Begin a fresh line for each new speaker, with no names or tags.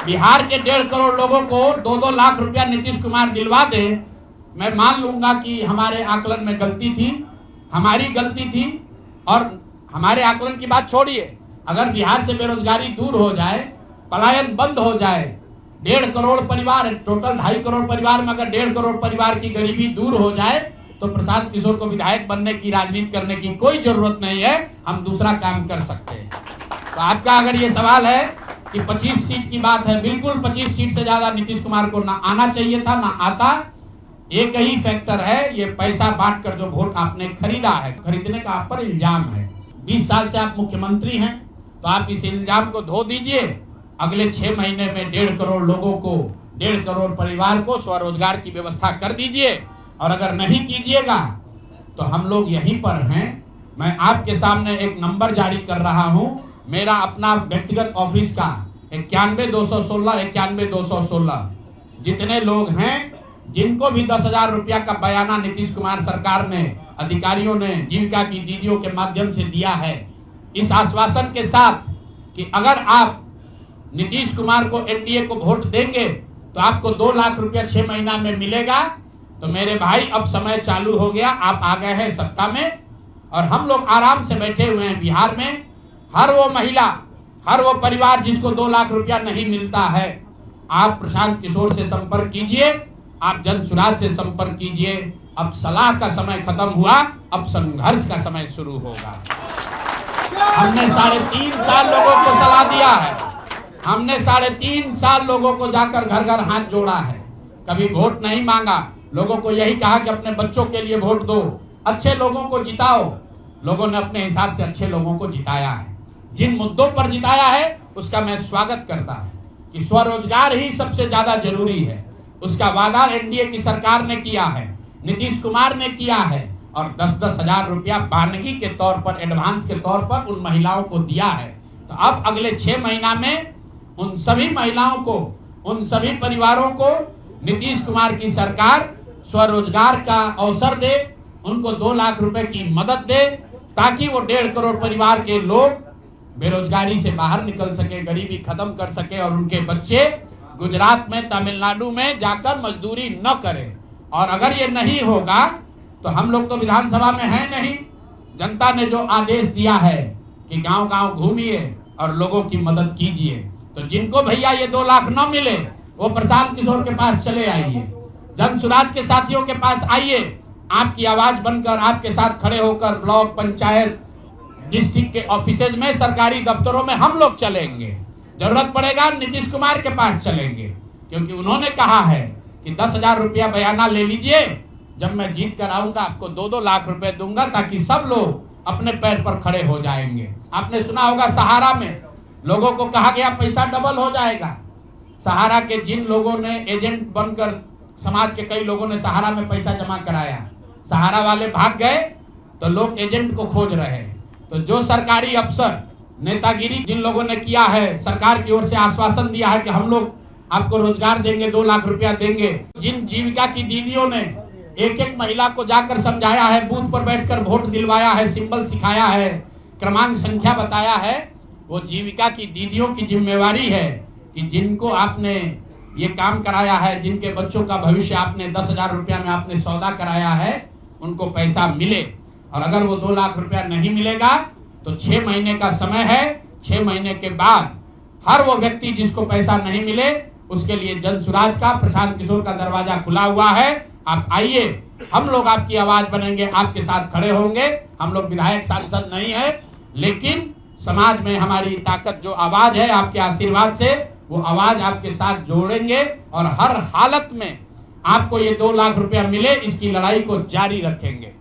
बिहार के 1.5 करोड़ लोगों को 2-2 लाख रुपया नीतीश कुमार दिलवा दे, मैं मान लूंगा कि हमारे आकलन में गलती थी, हमारी गलती थी। और हमारे आकलन की बात छोड़िए, अगर बिहार से बेरोजगारी दूर हो जाए, पलायन बंद हो जाए, 1.5 करोड़ परिवार, टोटल 2.5 करोड़ परिवार में अगर 1.5 करोड़ परिवार की गरीबी दूर हो जाए, तो प्रशांत किशोर को विधायक बनने की, राजनीति करने की कोई जरूरत नहीं है, हम दूसरा काम कर सकते हैं। तो आपका अगर ये सवाल है कि 25 सीट की बात है, बिल्कुल 25 सीट से ज्यादा नीतीश कुमार को ना आना चाहिए था, ना आता। एक ही फैक्टर है, ये पैसा बांटकर जो वोट आपने खरीदा है, खरीदने का आप पर इल्जाम है। 20 साल से आप मुख्यमंत्री हैं, तो आप इस इल्जाम को धो दीजिए। अगले 6 महीने में 1.5 करोड़ लोगों को, 1.5 करोड़ परिवार को स्वरोजगार की व्यवस्था कर दीजिए। और अगर नहीं कीजिएगा तो हम लोग यहीं पर हैं। मैं आपके सामने एक नंबर जारी कर रहा हूं, मेरा अपना व्यक्तिगत ऑफिस का 91-216, 91-216। जितने लोग हैं जिनको भी 10,000 रुपया का बयाना नीतीश कुमार सरकार ने, अधिकारियों ने, जीविका की दीदियों के माध्यम से दिया है, इस आश्वासन के साथ कि अगर आप नीतीश कुमार को, एनडीए को वोट देंगे तो आपको 2 लाख रुपया 6 महीना में मिलेगा। तो मेरे भाई, अब समय चालू हो गया, आप आ गए हैं सत्ता में और हम लोग आराम से बैठे हुए हैं बिहार में। हर वो महिला, हर वो परिवार जिसको 2 लाख रुपया नहीं मिलता है, आप प्रशांत किशोर से संपर्क कीजिए, आप जनसुराज से संपर्क कीजिए। अब सलाह का समय खत्म हुआ, अब संघर्ष का समय शुरू होगा। हमने 3.5 साल लोगों को सलाह दिया है, हमने 3.5 साल लोगों को जाकर घर घर हाथ जोड़ा है, कभी वोट नहीं मांगा। लोगों को यही कहा कि अपने बच्चों के लिए वोट दो, अच्छे लोगों को जिताओ। लोगों ने अपने हिसाब से अच्छे लोगों को जिताया है। जिन मुद्दों पर जिताया है उसका मैं स्वागत करता हूं कि स्वरोजगार ही सबसे ज्यादा जरूरी है। उसका वादा एनडीए की सरकार ने किया है, नीतीश कुमार ने किया है, और 10-10 हजार रुपया बानगी के तौर पर, एडवांस के तौर पर उन महिलाओं को दिया है। तो अब अगले 6 महीना में उन सभी महिलाओं को, उन सभी परिवारों को नीतीश कुमार की सरकार स्वरोजगार का अवसर दे, उनको 2 लाख रुपए की मदद दे, ताकि वो 1.5 करोड़ परिवार के लोग बेरोजगारी से बाहर निकल सके, गरीबी खत्म कर सके और उनके बच्चे गुजरात में, तमिलनाडु में जाकर मजदूरी न करें। और अगर ये नहीं होगा तो हम लोग तो विधानसभा में हैं नहीं। जनता ने जो आदेश दिया है कि गांव-गांव घूमिए और लोगों की मदद कीजिए, तो जिनको भैया ये 2 लाख न मिले वो प्रशांत किशोर के पास चले आइए, जनसुराज के साथियों के पास आइए। आपकी आवाज बनकर, आपके साथ खड़े होकर ब्लॉक, पंचायत, डिस्ट्रिक्ट के ऑफिसेज में, सरकारी दफ्तरों में हम लोग चलेंगे। जरूरत पड़ेगा नीतीश कुमार के पास चलेंगे, क्योंकि उन्होंने कहा है कि 10,000 रुपया बयाना ले लीजिए, जब मैं जीत कर आऊंगा आपको 2-2 लाख रुपए दूंगा, ताकि सब लोग अपने पैर पर खड़े हो जाएंगे। आपने सुना होगा सहारा में लोगों को कहा गया पैसा डबल हो जाएगा। सहारा के जिन लोगों ने एजेंट बनकर, समाज के कई लोगों ने सहारा में पैसा जमा कराया, सहारा वाले भाग गए तो लोग एजेंट को खोज रहे हैं। तो जो सरकारी अफसर, नेतागिरी जिन लोगों ने किया है, सरकार की ओर से आश्वासन दिया है कि हम लोग आपको रोजगार देंगे, 2 लाख रुपया देंगे, जिन जीविका की दीदियों ने एक-एक महिला को जाकर समझाया है, बूथ पर बैठकर वोट दिलवाया है, सिंबल सिखाया है, क्रमांक संख्या बताया है, वो जीविका की दीदियों की जिम्मेवारी है कि जिनको आपने ये काम कराया है, जिनके बच्चों का भविष्य आपने 10,000 रुपया में आपने सौदा कराया है, उनको पैसा मिले। और अगर वो 2 लाख रुपया नहीं मिलेगा तो 6 महीने का समय है। 6 महीने के बाद हर वो व्यक्ति जिसको पैसा नहीं मिले, उसके लिए जनसुराज का, प्रशांत किशोर का दरवाजा खुला हुआ है। आप आइए, हम लोग आपकी आवाज बनेंगे, आपके साथ खड़े होंगे। हम लोग विधायक सांसद नहीं है, लेकिन समाज में हमारी ताकत, जो आवाज है, आपके आशीर्वाद से वो आवाज आपके साथ जोड़ेंगे और हर हालत में आपको ये 2 लाख रुपया मिले, इसकी लड़ाई को जारी रखेंगे।